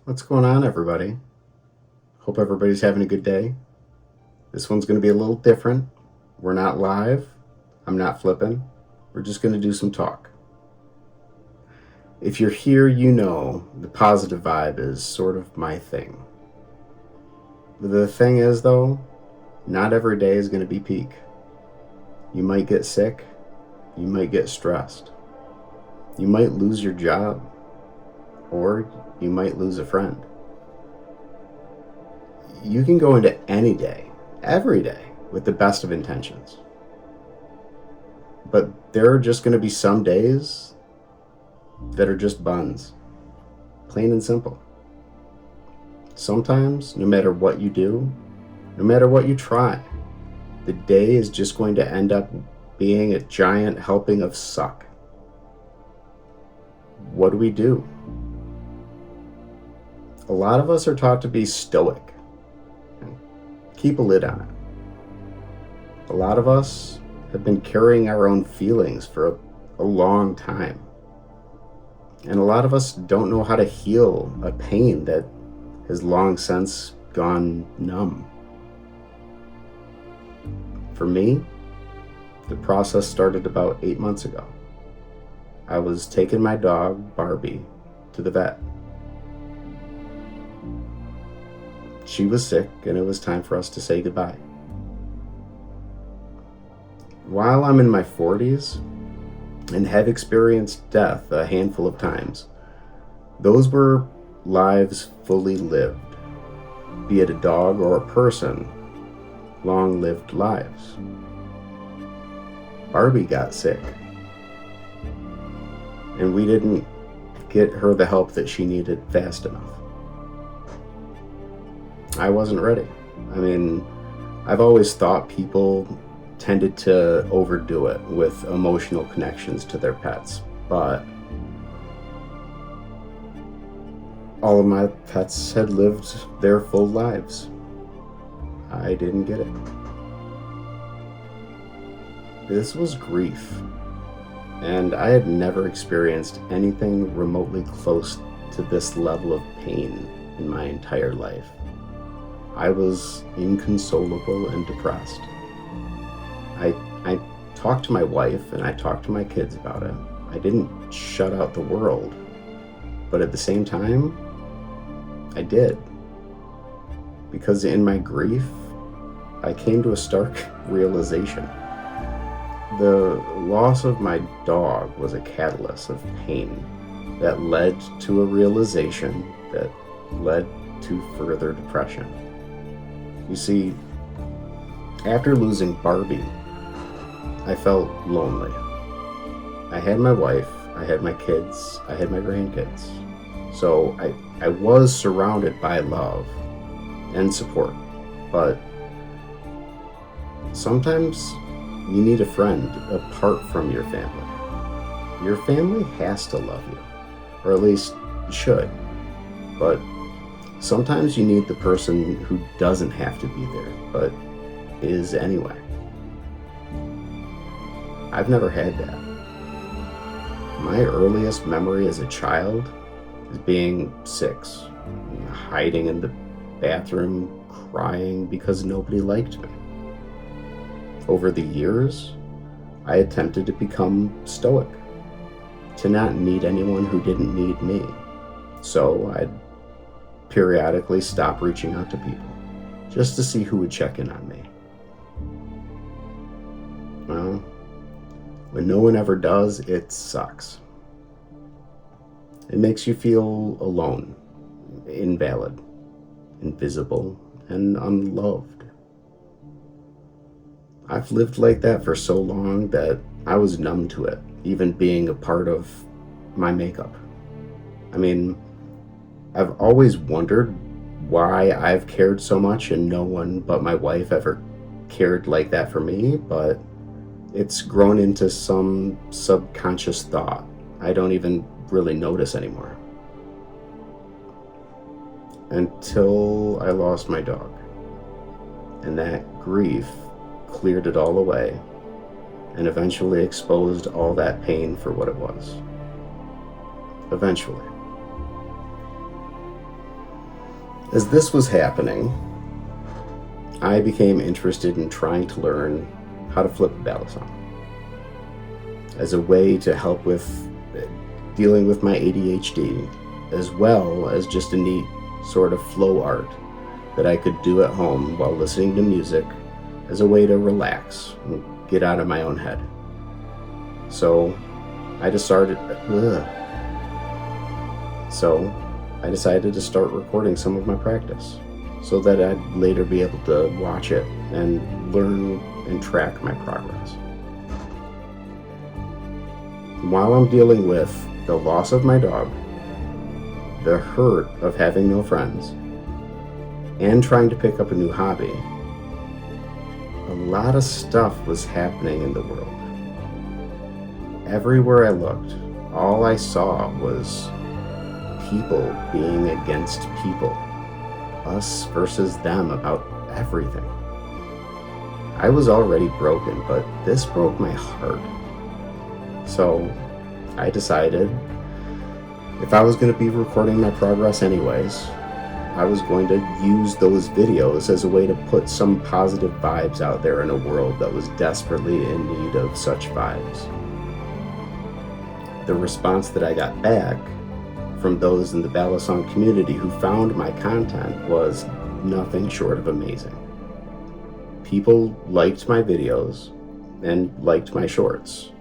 What's going on, everybody? Hope everybody's having a good day. This one's going to be a little different. We're not live. I'm not flipping. We're just going to do some talk. If you're here, you know the positive vibe is sort of my thing. The thing is, though, not every day is going to be peak. You might get sick. You might get stressed. You might lose your job. Or you might lose a friend. You can go into any day, every day, with the best of intentions. But there are just going to be some days that are just buns, plain and simple. Sometimes, no matter what you do, no matter what you try, the day is just going to end up being a giant helping of suck. What do we do? A lot of us are taught to be stoic. Keep a lid on it. A lot of us have been carrying our own feelings for a long time. And a lot of us don't know how to heal a pain that has long since gone numb. For me, the process started about 8 months ago. I was taking my dog, Barbie, to the vet. She was sick, and it was time for us to say goodbye. While I'm in my 40s and have experienced death a handful of times, those were lives fully lived, be it a dog or a person, long-lived lives. Barbie got sick, and we didn't get her the help that she needed fast enough. I wasn't ready. I mean, I've always thought people tended to overdo it with emotional connections to their pets, but all of my pets had lived their full lives. I didn't get it. This was grief, and I had never experienced anything remotely close to this level of pain in my entire life. I was inconsolable and depressed. I talked to my wife and I talked to my kids about it. I didn't shut out the world, but at the same time, I did. Because in my grief, I came to a stark realization. The loss of my dog was a catalyst of pain that led to a realization that led to further depression. You see, after losing Barbie, I felt lonely. I had my wife, I had my kids, I had my grandkids. So I was surrounded by love and support. But sometimes you need a friend apart from your family. Your family has to love you, or at least should. But sometimes you need the person who doesn't have to be there, but is anyway. I've never had that. My earliest memory as a child is being 6, hiding in the bathroom, crying because nobody liked me. Over the years, I attempted to become stoic, to not need anyone who didn't need me. So I'd periodically stop reaching out to people, just to see who would check in on me. Well, when no one ever does, it sucks. It makes you feel alone, invalid, invisible, and unloved. I've lived like that for so long that I was numb to it, even being a part of my makeup. I mean, I've always wondered why I've cared so much and no one but my wife ever cared like that for me, but it's grown into some subconscious thought I don't even really notice anymore. Until I lost my dog. And that grief cleared it all away and eventually exposed all that pain for what it was. Eventually. As this was happening, I became interested in trying to learn how to flip a balisong as a way to help with dealing with my ADHD, as well as just a neat sort of flow art that I could do at home while listening to music as a way to relax and get out of my own head. So I decided to start recording some of my practice so that I'd later be able to watch it and learn and track my progress. While I'm dealing with the loss of my dog, the hurt of having no friends, and trying to pick up a new hobby, a lot of stuff was happening in the world. Everywhere I looked, all I saw was people being against people, us versus them about everything. I was already broken, but this broke my heart. So I decided if I was going to be recording my progress anyways, I was going to use those videos as a way to put some positive vibes out there in a world that was desperately in need of such vibes. The response that I got back from those in the balisong community who found my content was nothing short of amazing. People liked my videos and liked my shorts.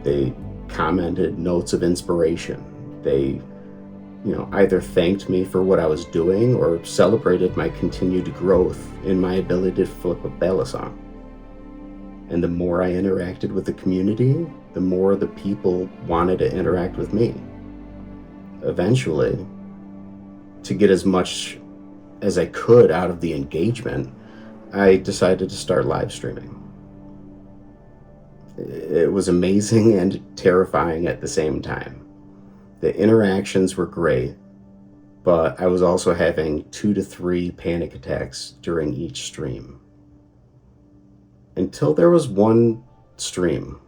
They commented notes of inspiration. They, either thanked me for what I was doing or celebrated my continued growth in my ability to flip a balisong. And the more I interacted with the community, the more the people wanted to interact with me. Eventually, to get as much as I could out of the engagement, I decided to start live streaming. It was amazing and terrifying at the same time. The interactions were great, but I was also having 2 to 3 panic attacks during each stream. Until there was one stream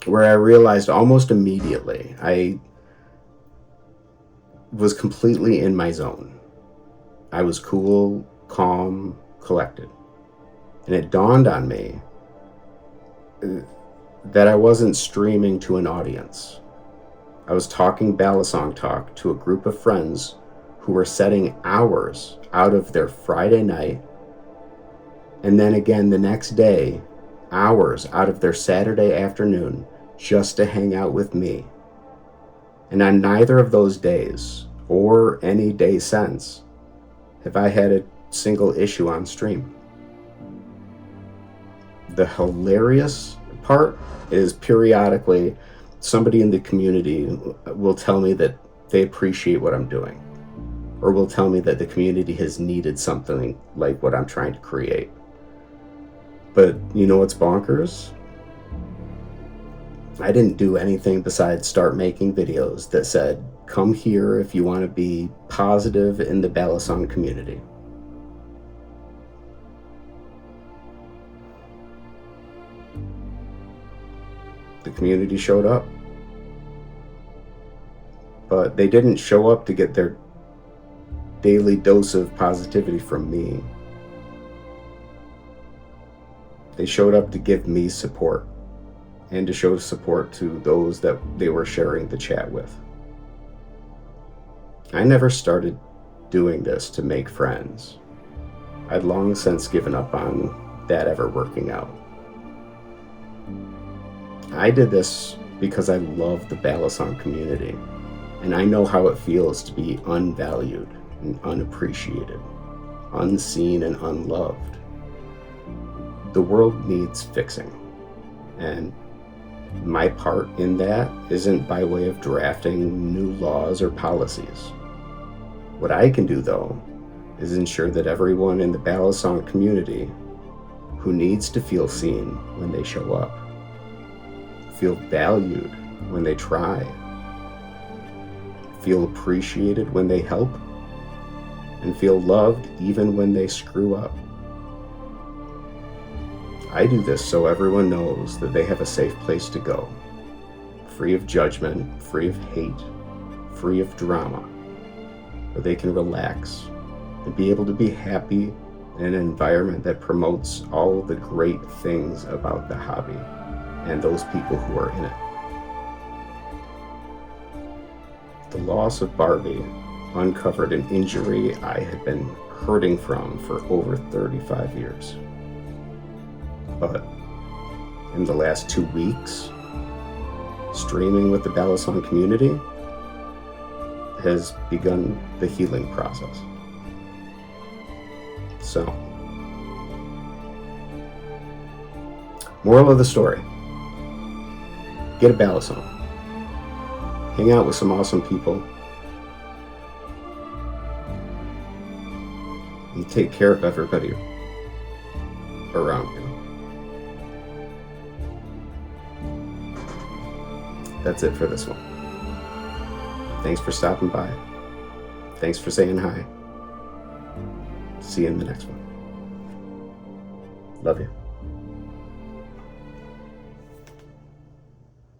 where I realized almost immediately I was completely in my zone. I was cool, calm, collected. And it dawned on me that I wasn't streaming to an audience. I was talking balisong talk to a group of friends who were setting hours out of their Friday night, and then again the next day, hours out of their Saturday afternoon just to hang out with me. And on neither of those days, or any day since, have I had a single issue on stream. The hilarious part is periodically somebody in the community will tell me that they appreciate what I'm doing, or will tell me that the community has needed something like what I'm trying to create. But you know what's bonkers? I didn't do anything besides start making videos that said, come here if you want to be positive in the balisong community. The community showed up, but they didn't show up to get their daily dose of positivity from me. They showed up to give me support and to show support to those that they were sharing the chat with. I never started doing this to make friends. I'd long since given up on that ever working out. I did this because I love the balisong community, and I know how it feels to be unvalued and unappreciated, unseen and unloved. The world needs fixing, and my part in that isn't by way of drafting new laws or policies. What I can do, though, is ensure that everyone in the balisong community who needs to feel seen when they show up, feel valued when they try, feel appreciated when they help, and feel loved even when they screw up. I do this so everyone knows that they have a safe place to go, free of judgment, free of hate, free of drama, where they can relax and be able to be happy in an environment that promotes all the great things about the hobby and those people who are in it. The loss of Barbie uncovered an injury I had been hurting from for over 35 years. But in the last 2 weeks, streaming with the Balisong community has begun the healing process. So, moral of the story, get a Balisong. Hang out with some awesome people. And take care of everybody around you. That's it for this one. Thanks for stopping by. Thanks for saying hi. See you in the next one. Love you.